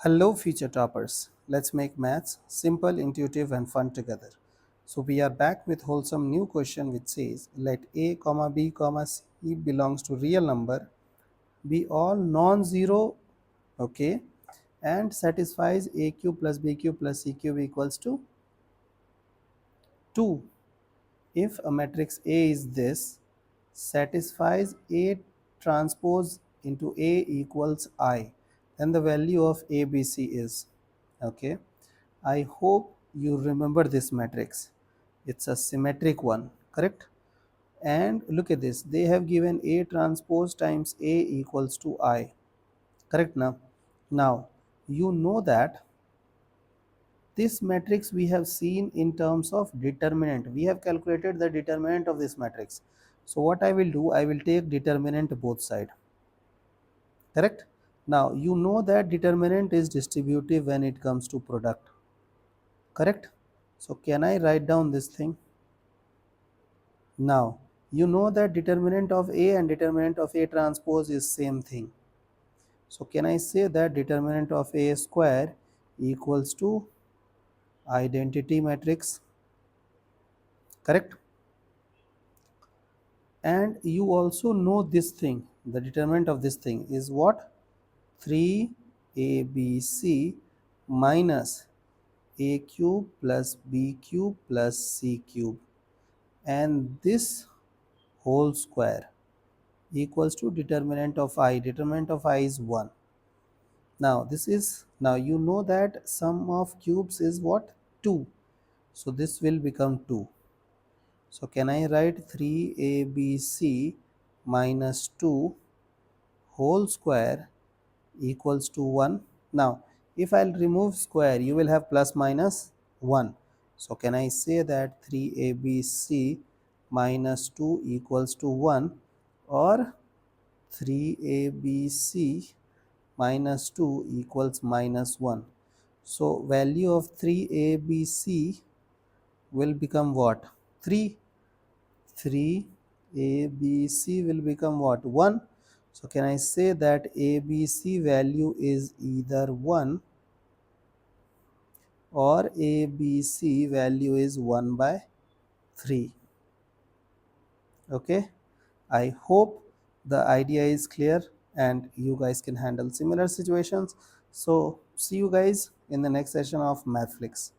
Hello, future toppers. Let's make maths simple, intuitive, and fun together. So we are back with wholesome new question which says let a comma b comma c belongs to real number, be all non-zero, okay, and satisfies a cube plus b cube plus c cube equals to 2. If a matrix A is this, satisfies A transpose into A equals I, then the value of ABC is, okay. I hope you remember this matrix. It's a symmetric one, correct? And look at this. They have given A transpose times A equals to I, correct now? Now, you know that this matrix we have seen in terms of determinant. We have calculated the determinant of this matrix. So what I will do, I will take determinant both side, correct? Now, you know that determinant is distributive when it comes to product, correct? So can I write down this thing? Now, you know that determinant of A and determinant of A transpose is same thing. So can I say that determinant of A square equals to identity matrix, correct? And you also know this thing, the determinant of this thing is what? 3abc minus a cube plus b cube plus c cube, and this whole square equals to determinant of I. Determinant of I is 1. Now this is, now you know that sum of cubes is what? 2. So this will become 2. So can I write 3abc minus 2 whole square equals to 1? Now if I'll remove square, you will have plus minus 1. So can I say that 3abc minus 2 equals to 1, or 3abc minus 2 equals minus 1? So value of 3abc will become what? 3. 3abc will become what? 1. So can I say that ABC value is either 1 or ABC value is 1 by 3? Okay, I hope the idea is clear and you guys can handle similar situations. So see you guys in the next session of Mathflix.